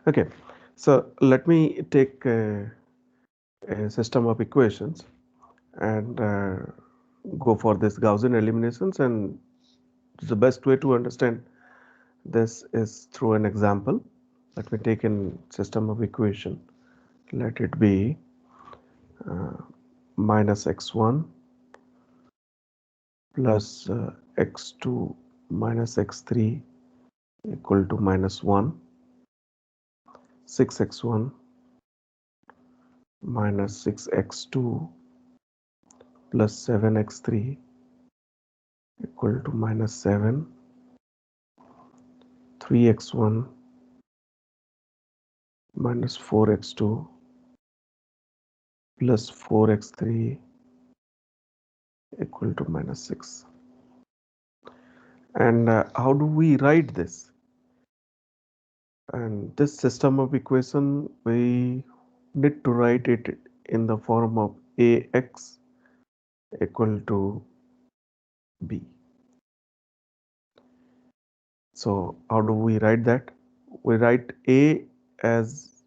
Okay, so let me take a system of equations and go for this Gaussian eliminations, and the best way to understand this is through an example. Let me take a system of equation. Let it be minus x1 plus x2 minus x3 equal to minus 1, 6x1 minus 6x2 plus 7x3 equal to minus 7, 3x1 minus 4x2 plus 4x3 equal to minus 6. And how do we write this? And this system of equation, we need to write it in the form of ax equal to b. So how do we write that? We write a as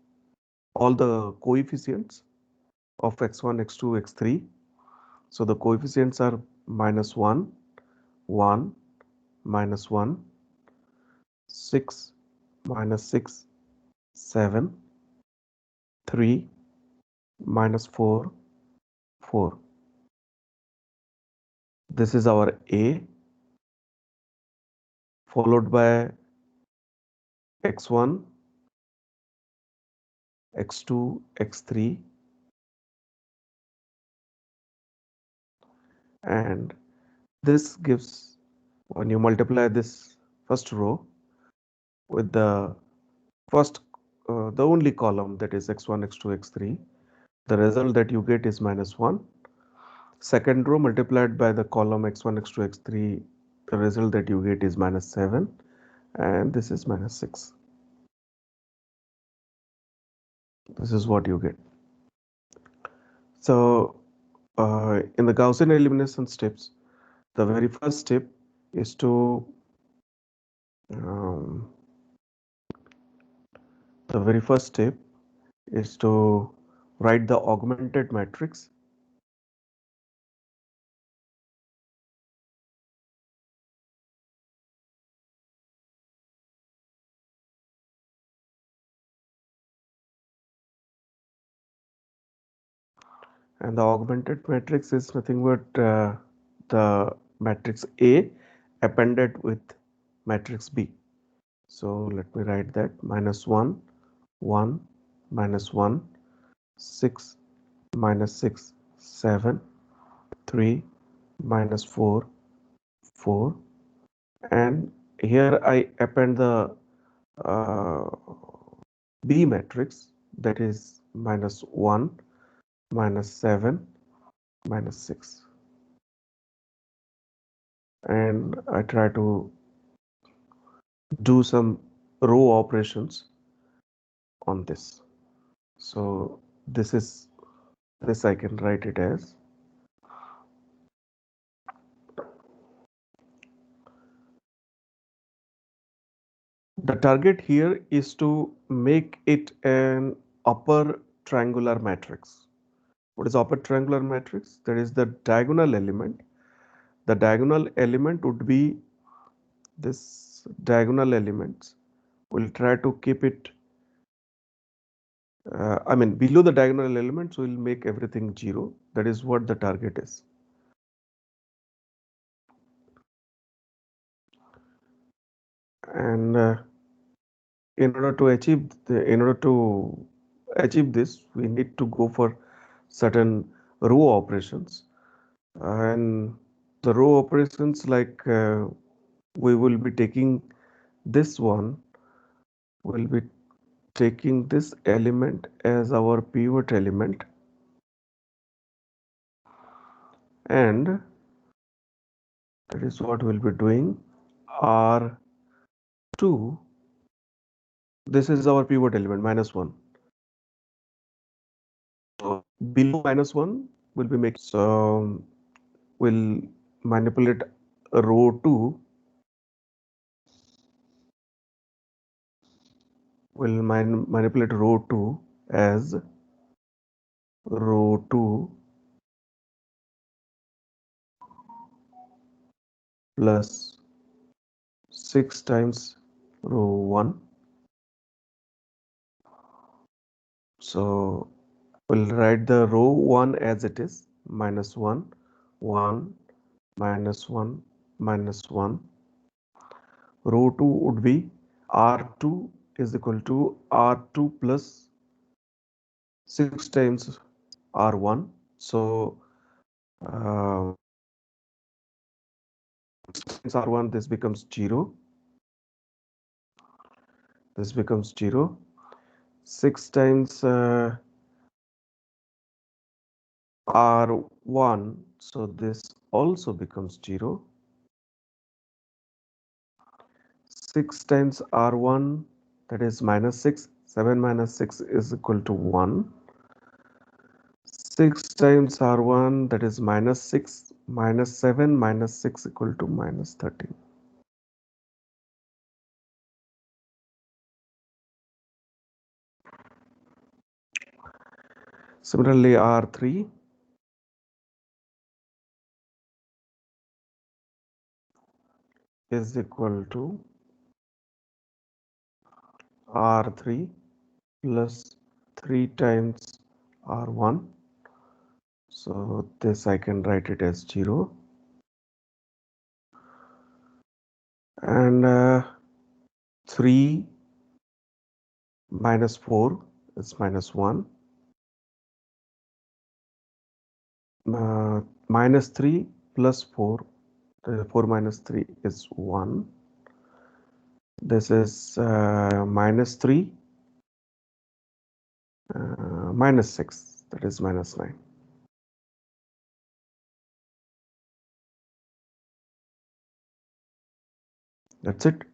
all the coefficients of x1, x2, x3. So the coefficients are minus 1, 1, minus 1, 6, minus 6, 7, 3, minus 4, 4. This is our A, followed by x1, x2, x3, and this gives, when you multiply this first row with the first, the only column, that is x1, x2, x3, the result that you get is minus 1. Second row multiplied by the column x1, x2, x3, the result that you get is minus 7, and this is minus 6. This is what you get. So in the Gaussian elimination steps, the very first step is to um, the very first step is to write the augmented matrix. And the augmented matrix is nothing but the matrix A appended with matrix B. So let me write that: minus 1, 1, minus 1, 6, minus 6, 7, 3, minus 4, 4. And here I append the uh, B matrix, that is minus 1, minus 7, minus 6. And I try to do some row operations on this. So this I can write it as the target here is to make it an upper triangular matrix. What is upper triangular matrix? That is the diagonal element. The diagonal element would be this diagonal elements. We'll try to keep it, below the diagonal elements, we'll make everything 0. That is what the target is. And in order to achieve this, we need to go for certain row operations. And the row operations, like we will be taking this one, will be taking this element as our pivot element, and that is what we'll be doing. R2, this is our pivot element, minus 1. So below minus 1 will be making, so we'll manipulate row 2 we'll manipulate row 2 as row 2 plus 6 times row 1. So we'll write the row 1 as it is, minus 1, 1, minus 1, minus 1. Row 2 would be R2 is equal to R2 plus 6 times R1. So uh, times R1, this becomes 0. This becomes 0. 6 times R1, so this also becomes 0. 6 times R1, that is minus 6. 7 minus 6 is equal to 1. 6 times R1, that is minus 6, minus 7 minus 6 equal to minus 13. Similarly, R3 is equal to R3 plus 3 times R1. So this I can write it as 0. And 3 minus 4 is minus 1. Minus 3 plus 4, 4 minus 3 is 1. This is minus 3 minus 6, that is minus 9. That's it.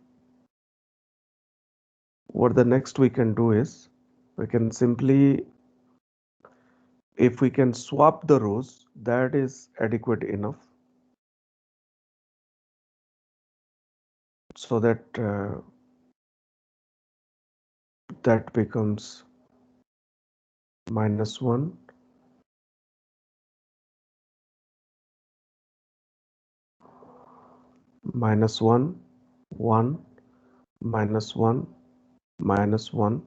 What the next we can do is, we can simply, if we can swap the rows, that is adequate enough, so that that becomes minus 1, minus 1, 1, minus 1, minus 1,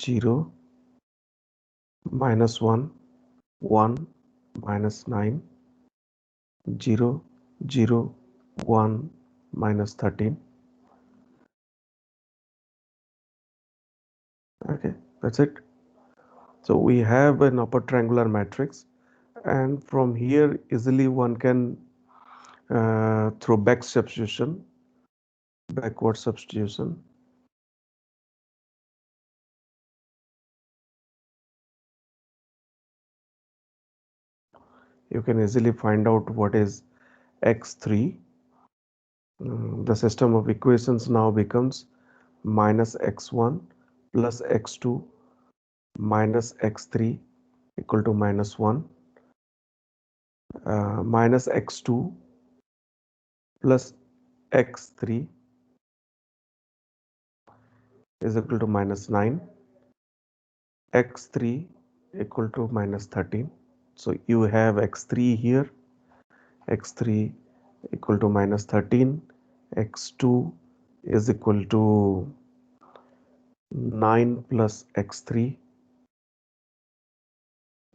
0, minus 1, 1, minus 9, 0, 0, 1, minus 13. Okay, that's it. So we have an upper triangular matrix, and from here easily one can through backward substitution, you can easily find out what is x3. The system of equations now becomes minus x1 plus x2 minus x3 equal to minus 1, minus x2 plus x3 is equal to minus 9, x3 equal to minus 13. So you have x3 here, x3 equal to minus 13, x2 is equal to 9 plus x3,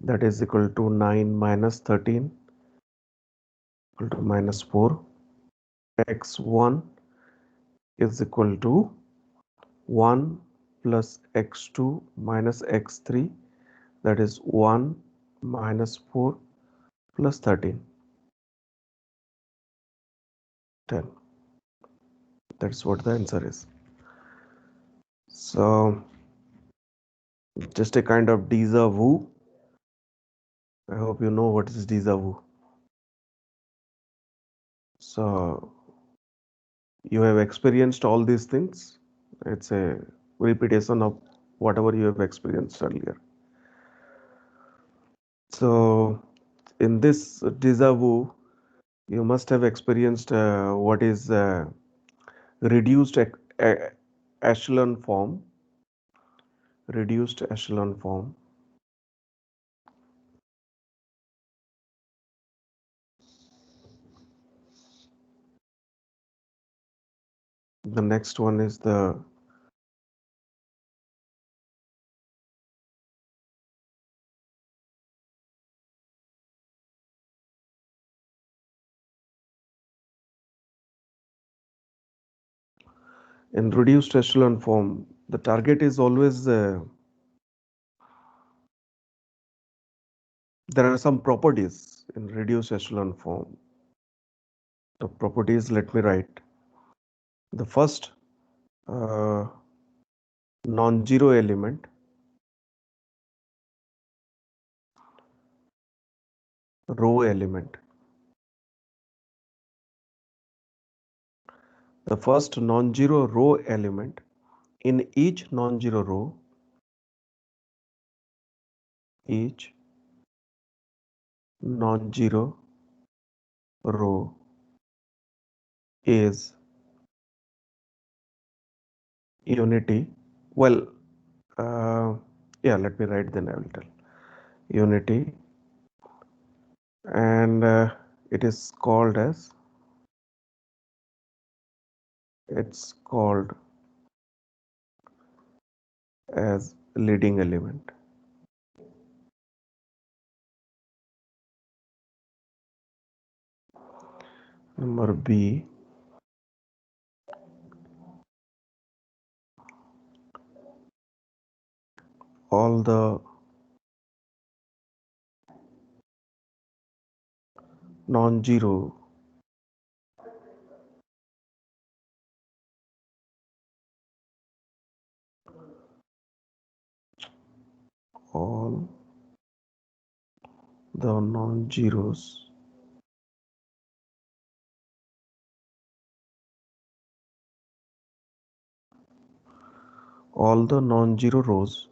that is equal to 9 minus 13 equal to minus 4. X1 is equal to 1 plus x2 minus x3, that is 1 minus 4 plus 13, 10. That's what the answer is. So just a kind of déjà vu. I hope you know what is déjà vu. So you have experienced all these things. It's a repetition of whatever you have experienced earlier. So in this déjà vu, you must have experienced what is reduced echelon form. reduced echelon form. The next one is the in reduced echelon form, the target is always there are some properties in reduced echelon form. The properties, let me write. The first uh, non-zero element, row element. The first non-zero row element in each non-zero row, each non-zero row is unity. Well, yeah, let me write then I will tell. Unity, and it is called as, it's called as leading element. Number B, all the non-zero all the non-zeros all the non-zero rows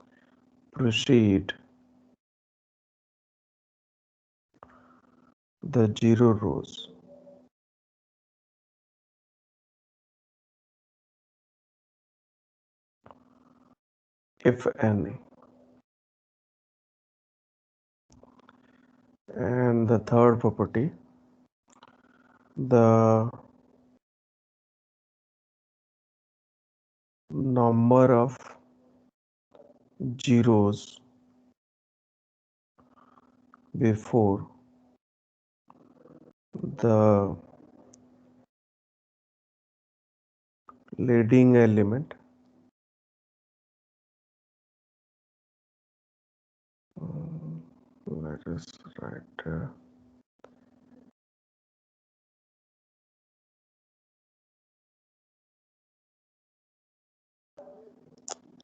precede the zero rows if any. And the third property, the number of zeros before the leading element let us write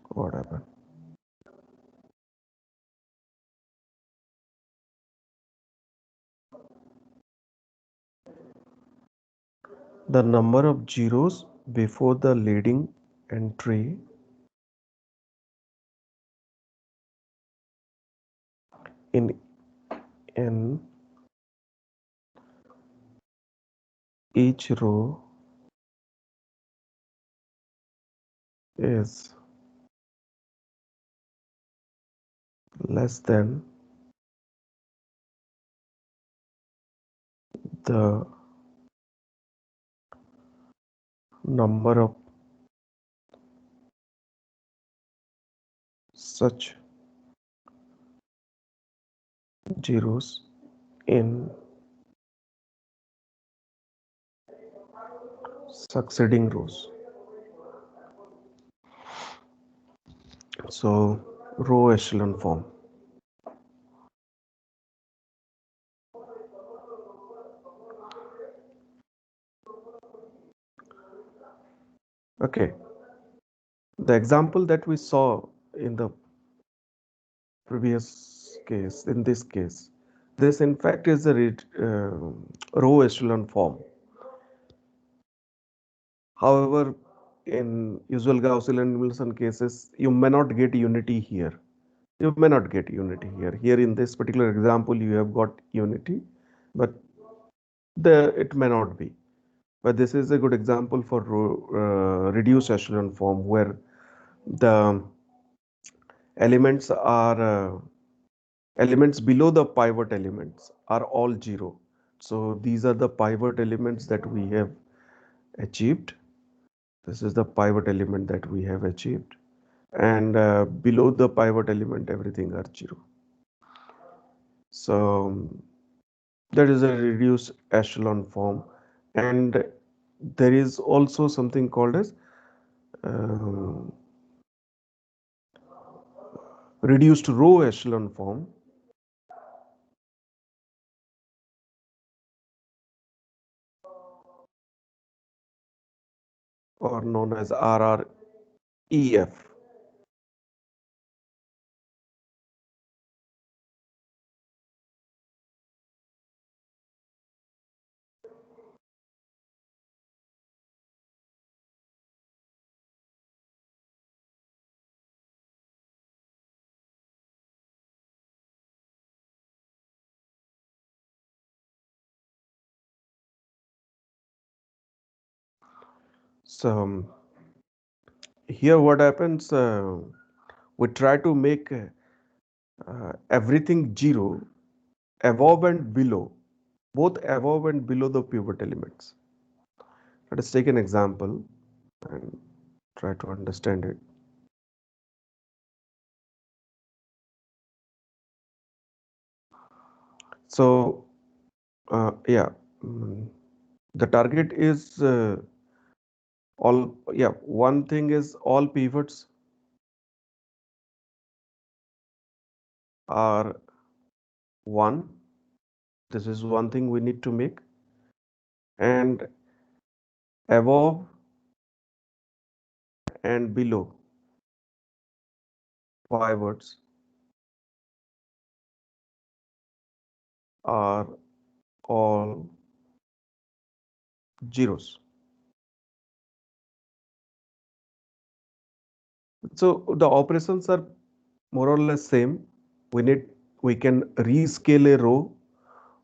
what happened. The number of zeros before the leading entry in in each row is less than the number of such zeros in succeeding rows. So row echelon form. Okay, the example that we saw in the previous case, in this case, this in fact is a row echelon form. However, in usual Gaussian-Elimination cases, you may not get unity here. You may not get unity here. Here in this particular example, you have got unity, but it may not be. But this is a good example for reduced echelon form where the elements are elements below the pivot elements are all 0. So these are the pivot elements that we have achieved. This is the pivot element that we have achieved, and below the pivot element everything are 0. So that is a reduced echelon form, and there is also something called as um, reduced row echelon form, or known as RREF. So here what happens, we try to make everything 0 above and below, both above and below the pivot elements. Let us take an example and try to understand it. So yeah, the target is all, yeah, one thing is all pivots are 1. This is one thing we need to make, and above and below pivots are all zeros. So the operations are more or less same. We can rescale a row.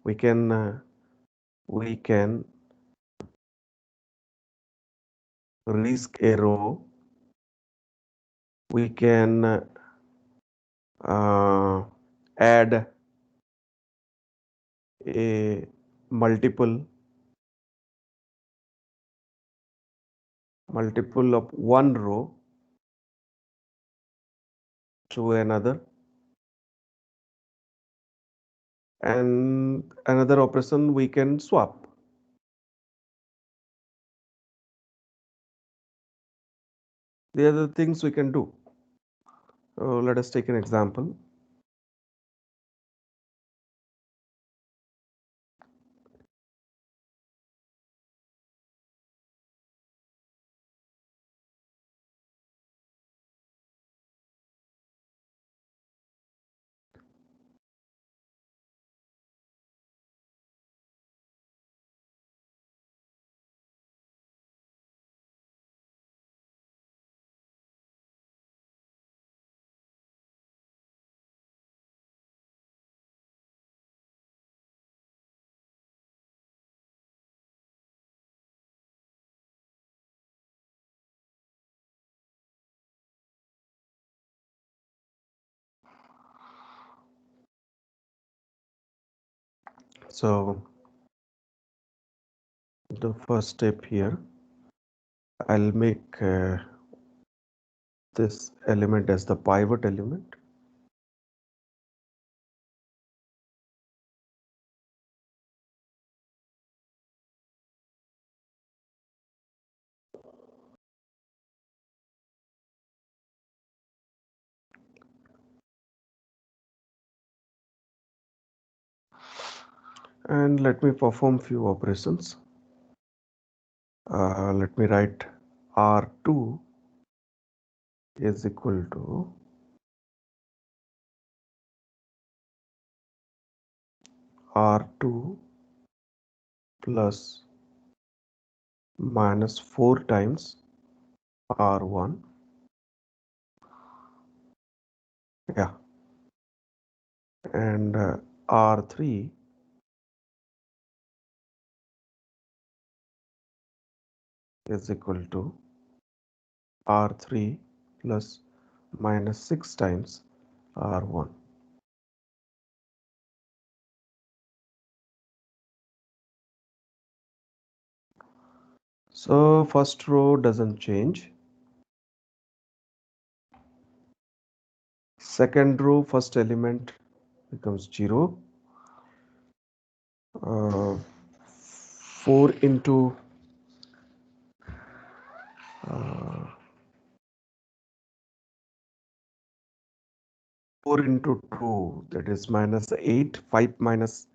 We can rescale a row. We can add a multiple multiple of one row to another, and another operation we can swap. The other things we can do. Let us take an example. So the first step here, I'll make this element as the pivot element. And let me perform few operations. Let me write R2 is equal to R2 plus minus 4 times R1. Yeah, and R3 is equal to R3 plus minus 6 times R1. So first row doesn't change. Second row, first element becomes 0. 4 into 2, that is minus 8. 5 minus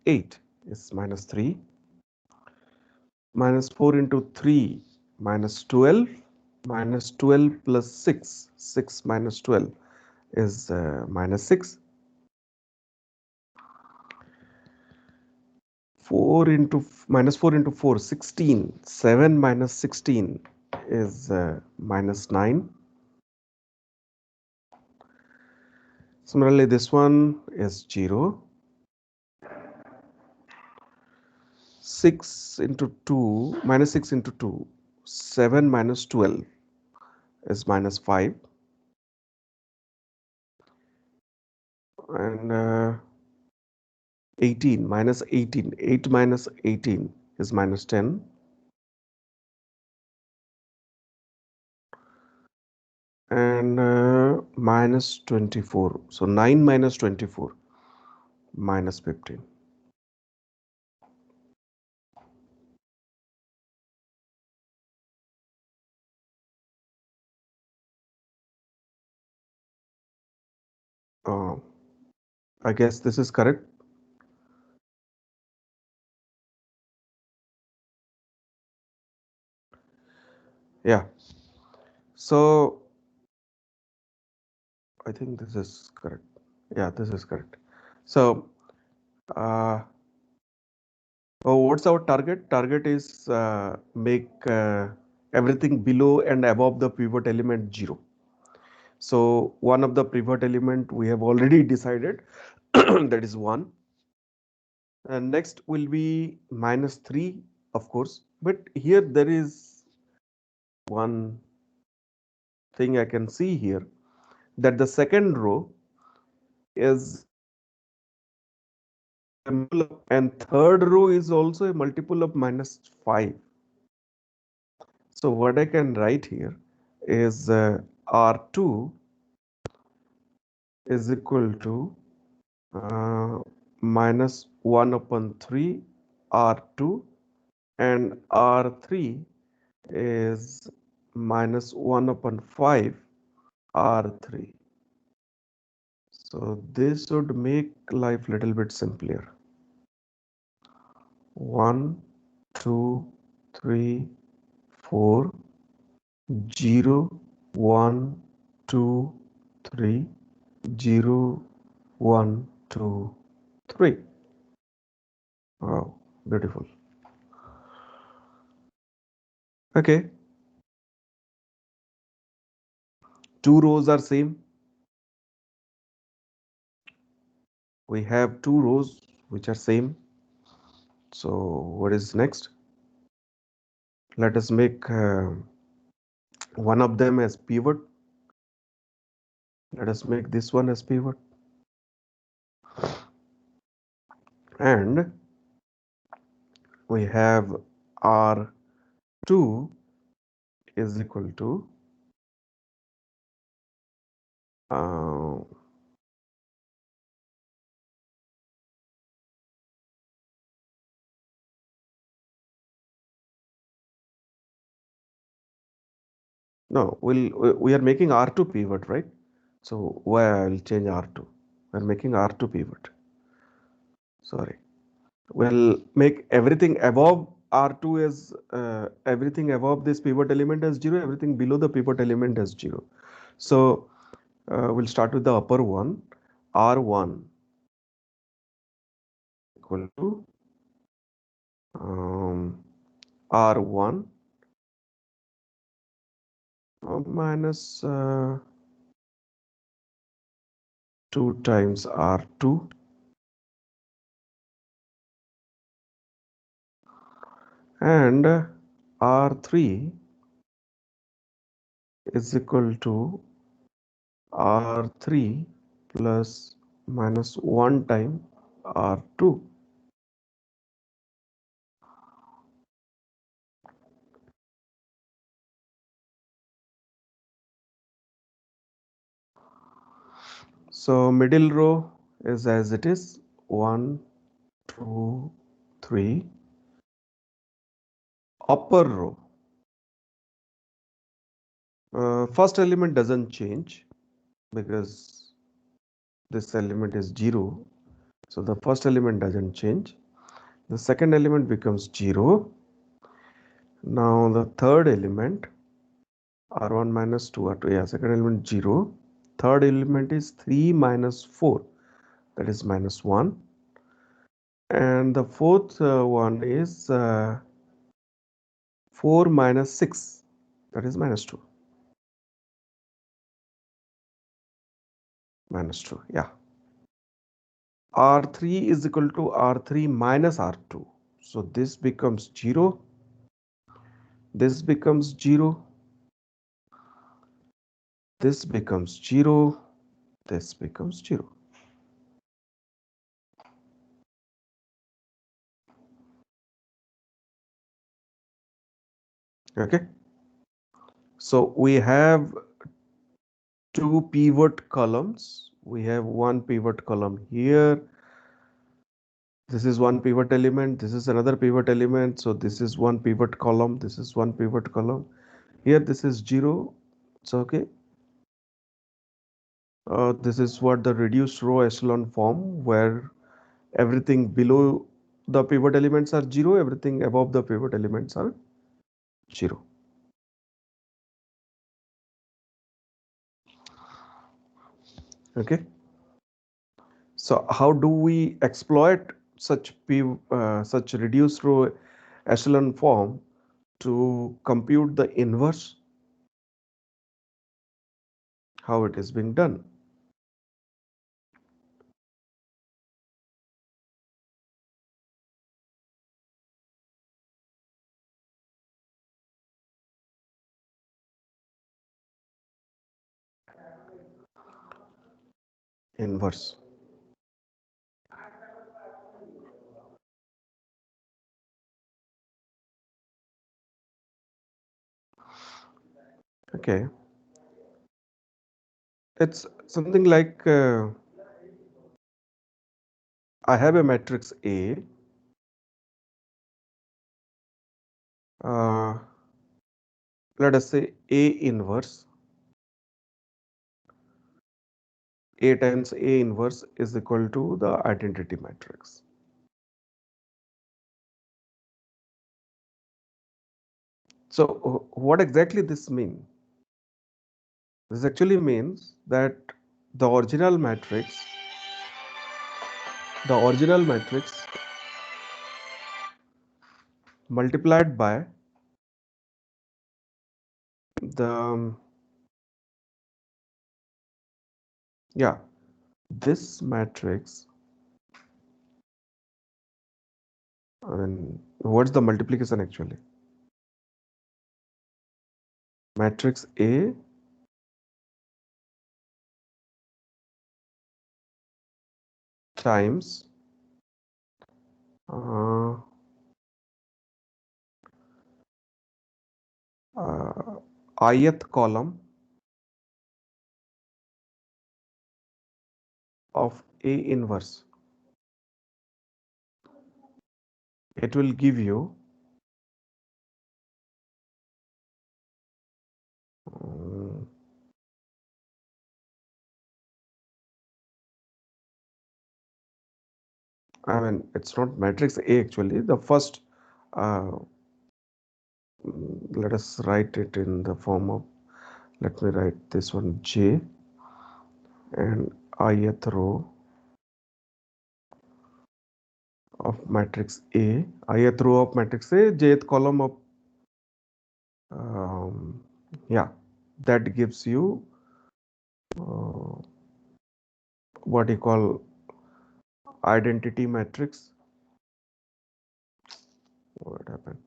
8 is minus 3. Minus 4 into 3, minus 12. Minus 12 plus 6. 6 minus 12 is minus 6. 4 into minus 4 into 4, 16. 7 minus 16 is minus 9. Similarly, this one is 0. 6 into 2, minus 6 into 2, 7 minus 12 is minus 5. And 18 minus 18, 8 minus 18 is minus 10. And minus 24. So 9 minus 24, minus 15. Uh, I guess this is correct. Yeah. So I think this is correct. Yeah, this is correct. So what's our target? Target is make everything below and above the pivot element 0. So one of the pivot element we have already decided that is 1. And next will be minus 3, of course. But here there is one thing I can see here, that the second row is a multiple of, and third row is also a multiple of minus 5. So what I can write here is R2 is equal to minus 1 upon 3 R2, and R3 is minus 1 upon 5 R3. So this should make life a little bit simpler. 1, 2, 3, 4, 0, 1, 2, 3, 0, 1, 2, 3. Wow, beautiful. Okay, two rows are same. We have two rows which are same. So what is next? Let us make one of them as pivot. Let us make this one as pivot. And we have R2 is equal to uh, no, we are making R2 pivot, right? So why I'll change R2. We're making R2 pivot. Sorry. We'll make everything above R2 as everything above this pivot element as 0, everything below the pivot element as 0. So we'll start with the upper one. R1 equal to R1 minus 2 times R2, and R3 is equal to R3 plus minus 1 time R2. So middle row is as it is, 1, 2, 3. Upper row, first element doesn't change because this element is 0. So the first element doesn't change. The second element becomes 0. Now the third element, R1 minus 2, R2, yeah, second element 0. Third element is 3 minus 4, that is minus 1. And the fourth one is 4 minus 6, that is minus 2. Minus 2, yeah. R3 is equal to R3 minus R2. So this becomes 0. This becomes 0. This becomes 0. This becomes 0. Okay. So we have two pivot columns. We have one pivot column here. This is one pivot element. This is another pivot element. So this is one pivot column. This is one pivot column. Here this is 0. It's okay. This is what the reduced row echelon form, where everything below the pivot elements are 0, everything above the pivot elements are 0. Okay. So how do we exploit such reduced row echelon form to compute the inverse? How it is being done? Inverse. Okay. It's something like I have a matrix A. Uh, Let us say A inverse. A times A inverse is equal to the identity matrix. So what exactly this mean? This actually means that the original matrix, the original matrix multiplied by the, yeah, this matrix, I mean, what's the multiplication actually? Matrix A times uh, ith column of A inverse. It will give you um, I mean, it's not matrix A actually. The first, uh, let us write it in the form of, let me write this one J and ith row of matrix A, ith row of matrix A, jth column of, um, yeah, that gives you uh, what you call identity matrix. What happened?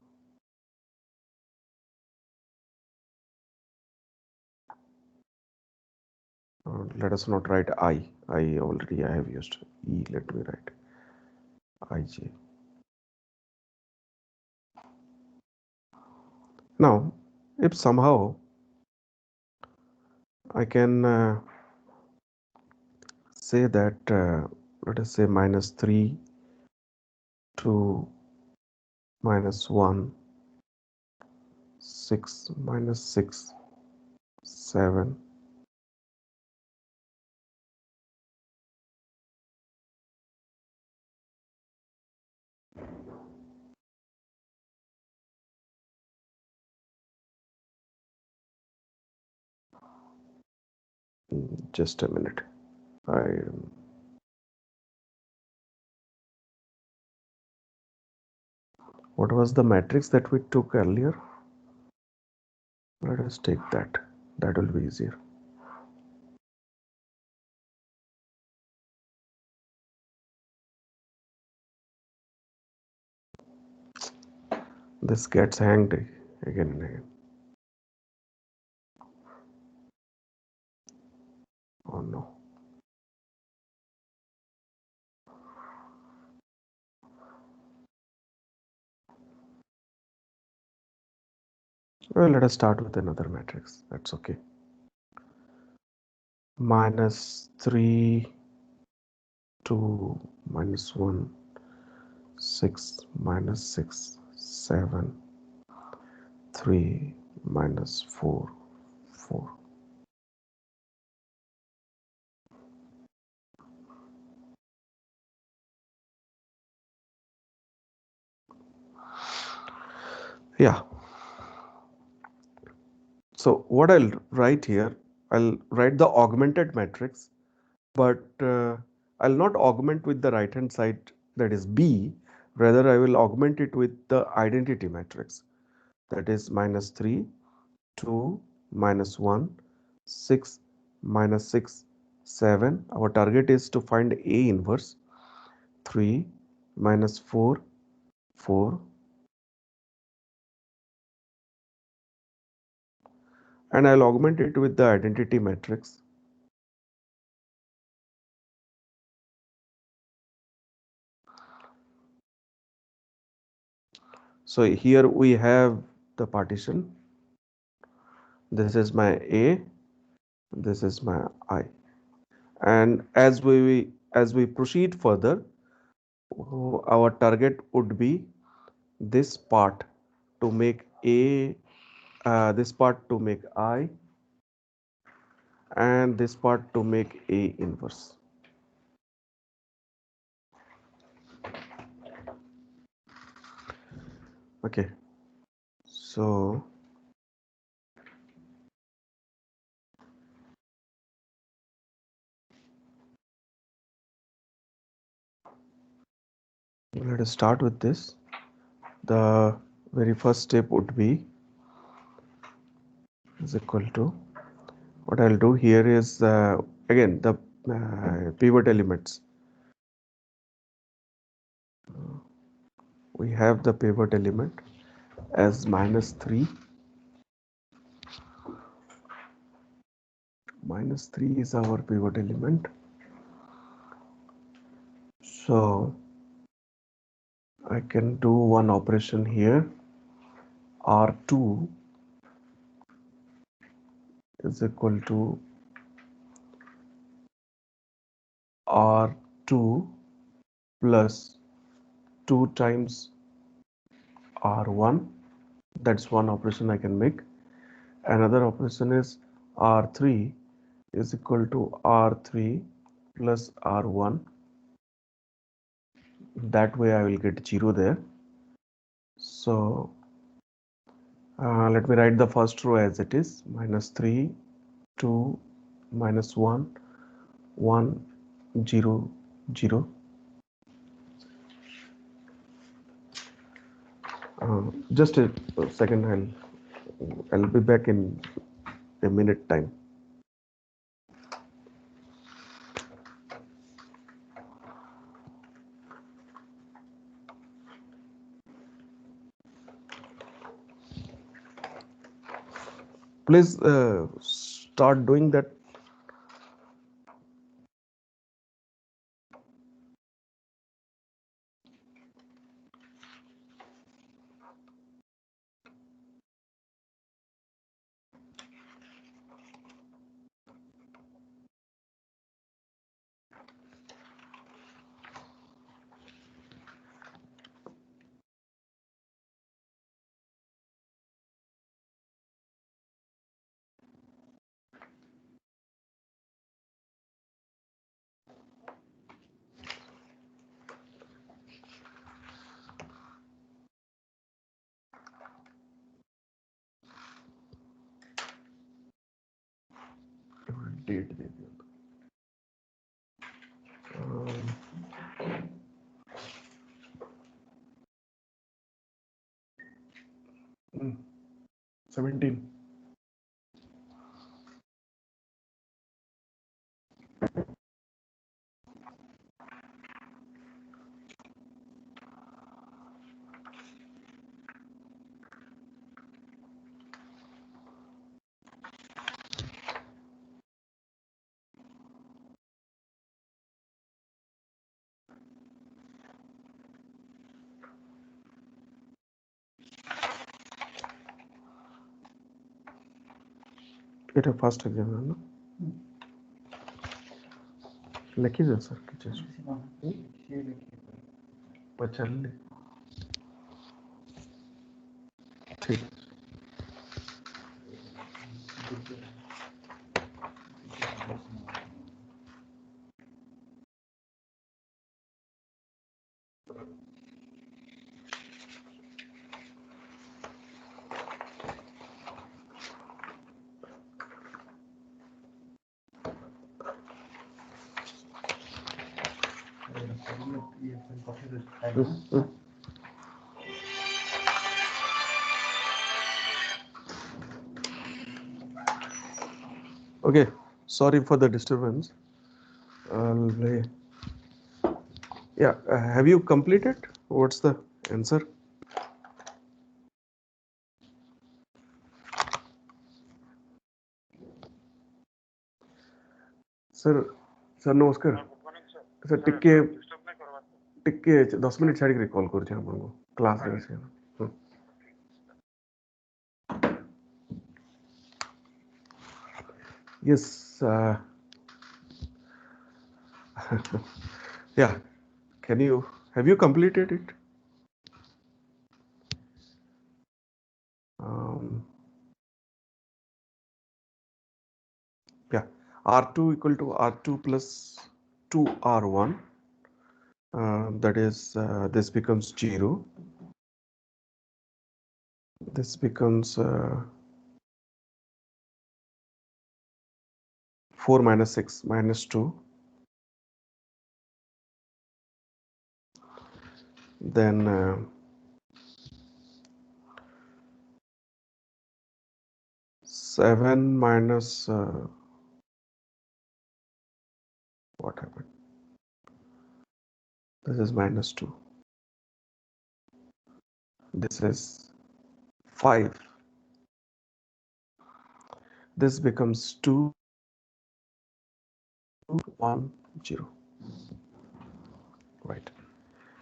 let us not write I. I have used E. Let me write ij. Now, if somehow I can say that let us say -3 to -1, 6 -6, 7. Just a minute. What was the matrix that we took earlier? Let us take that. That will be easier. This gets hanged again and again. Oh no. Well, let us start with another matrix. That's okay. -3 to -1, 6 -6, 7, 3 -4, 4. Yeah. So what I'll write here, I'll write the augmented matrix, but I'll not augment with the right hand side, that is B. Rather, I will augment it with the identity matrix, that is -3, 2, -1, 6, -6, 7. Our target is to find A inverse. 3, -4, 4. And I'll augment it with the identity matrix. So here we have the partition. This is my A, this is my I. And as we proceed further, our target would be this part to make A, this part to make I, and this part to make A inverse. Okay, so let us start with this. The very first step would be is equal to, what I'll do here is again the pivot elements. We have the pivot element as -3. -3 is our pivot element. So I can do one operation here. R2 is equal to R2 plus 2 times R1. That's one operation I can make. Another operation is R3 is equal to R3 plus R1. That way I will get 0 there. So let me write the first row as it is: -3, 2, -1, 1, 0, 0. Just a second, I'll be back in a minute time. Please start doing that. Date दे दिया 17. এটা first exam না লিখিছে sir কিছু পচারলে ঠিক Okay, sorry for the disturbance. Yeah, have you completed? What's the answer? Sir, sir नमस्कार. Sir टिके 10 minute छाड़ी कॉल कर आपको क्लास रे अछि. Yes. Yeah. Have you completed it? Yeah. R2 equal to R2 plus 2R1. That is, this becomes 0. This becomes 4 minus 6 minus 2. Then 7 minus what happened? This is minus 2. This is 5. This becomes 2, 1, 0. Right.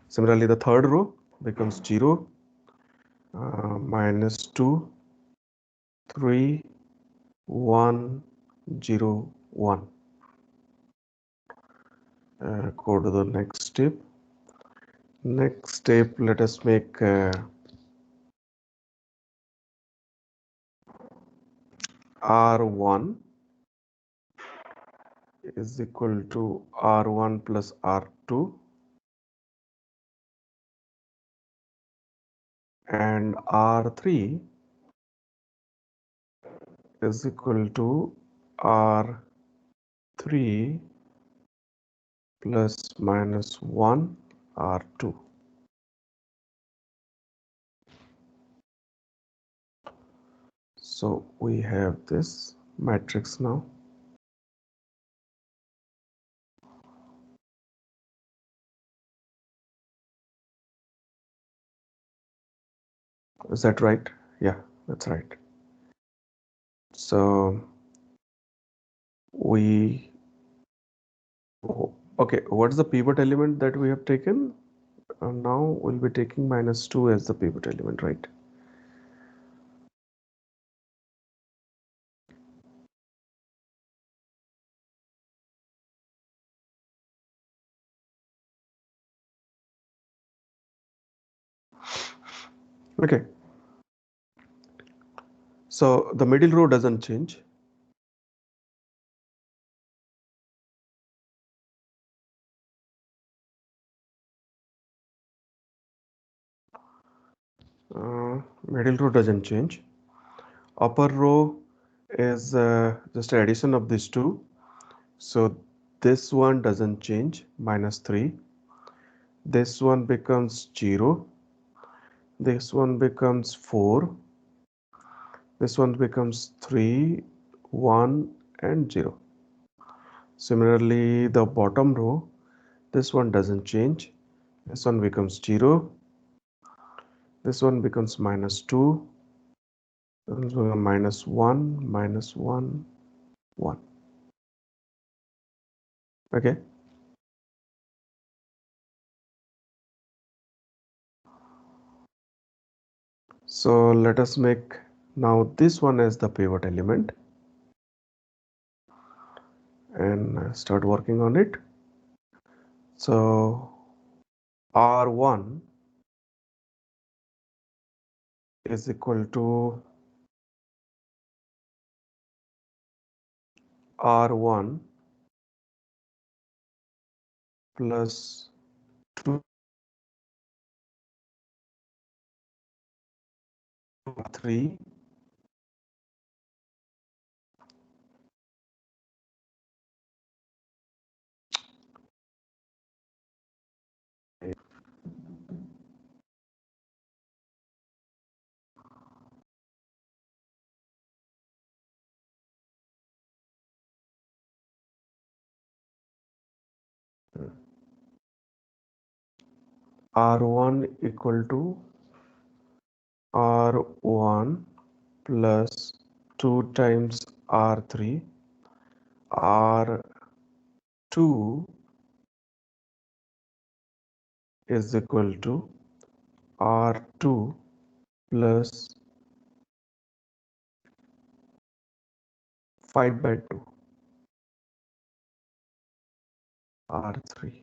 Similarly, the third row becomes 0, minus 2, 3, 1, 0, 1. Go to the next step. Next step, let us make R1 is equal to R1 plus R2 and R3 is equal to R3 plus minus 1 R2. So we have this matrix now. Is that right? Yeah, that's right. So okay, what's the pivot element that we have taken? Now we'll be taking minus 2 as the pivot element, right? Okay. So the middle row doesn't change. Middle row doesn't change. Upper row is just addition of these two. So this one doesn't change, -3. This one becomes 0. This one becomes 4. This one becomes 3, 1 and 0. Similarly, the bottom row, this one doesn't change. This one becomes 0. This one becomes -2. This one -1, -1, 1. Okay. So let us make now this one as the pivot element and start working on it. So R1 is equal to R1 plus 2 3. R1 equal to R1 plus 2 times R3. R2 is equal to R2 plus 5 by 2 R3.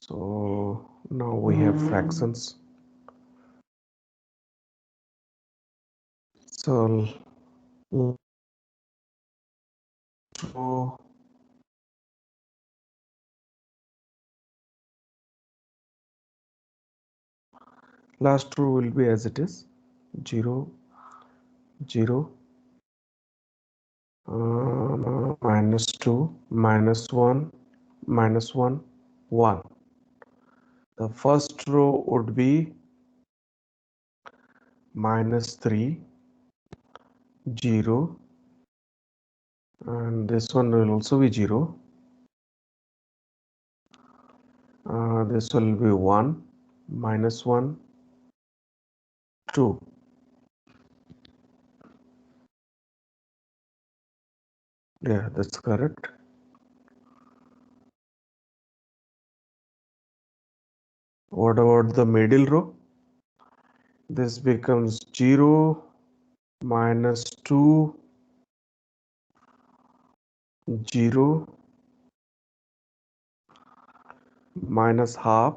So now we have fractions. So last row will be as it is 0 0 -2 -1 -1 1. The first row would be -3 0 and this one will also be 0. This will be 1 -1 2. Yeah, that's correct. What about the middle row? This becomes 0 -2 0 minus half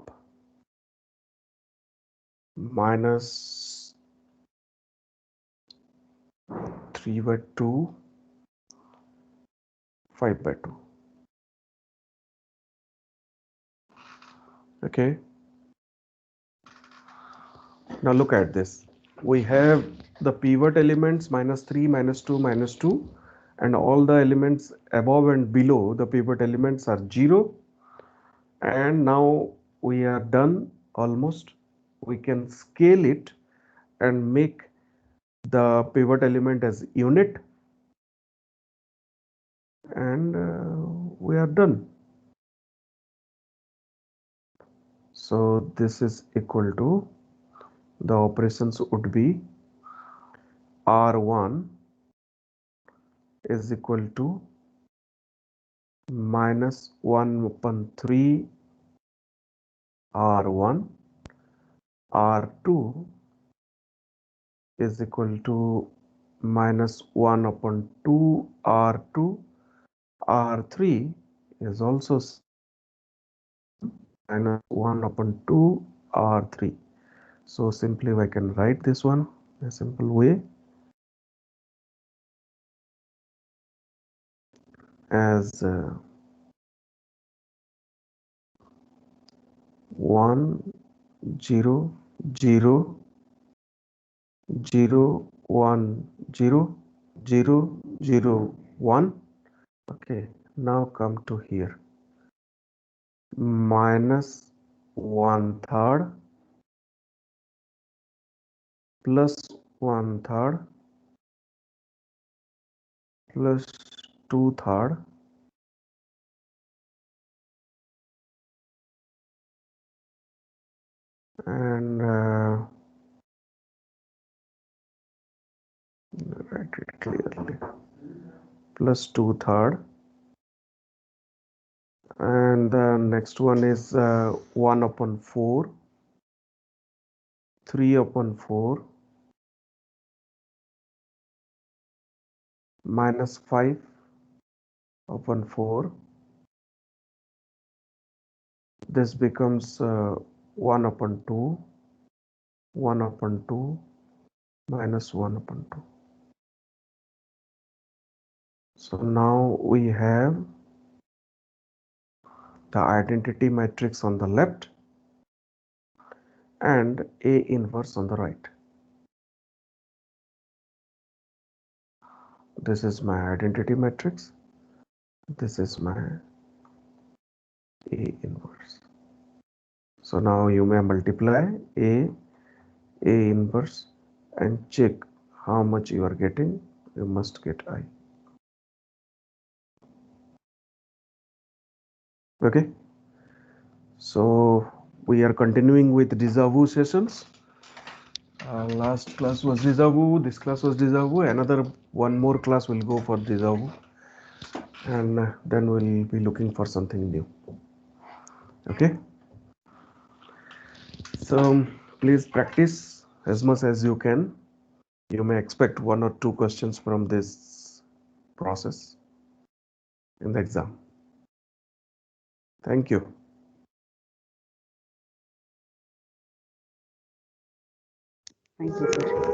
minus 3 by 2 5 by 2. Okay, now look at this. We have the pivot elements -3 -2 -2 and all the elements above and below the pivot elements are 0, and now we are done almost. We can scale it and make the pivot element as unit, and we are done. So this is equal to, the operations would be R1 is equal to -1 upon 3 R1. R2 is equal to -1 upon 2 R2. R3 is also -1 upon 2 R3. So simply I can write this one in a simple way as 1 0 0 0 1 0 0, 0, 1. Okay, now come to here. Minus 1/3 plus 1/3 plus 2/3 and write it clearly, plus 2/3, and the next one is 1/4, 3/4, minus 5/4. This becomes 1/2, 1/2, minus 1/2. So now we have the identity matrix on the left and A inverse on the right. This is my identity matrix. This is my A inverse. So now you may multiply A inverse and check how much you are getting. You must get I. Okay. So we are continuing with déjà vu sessions. Last class was déjà vu. This class was déjà vu. Another one more class will go for déjà vu, and then we'll be looking for something new. Okay. So please practice as much as you can. You may expect 1 or 2 questions from this process in the exam. Thank you. Thank you, sir.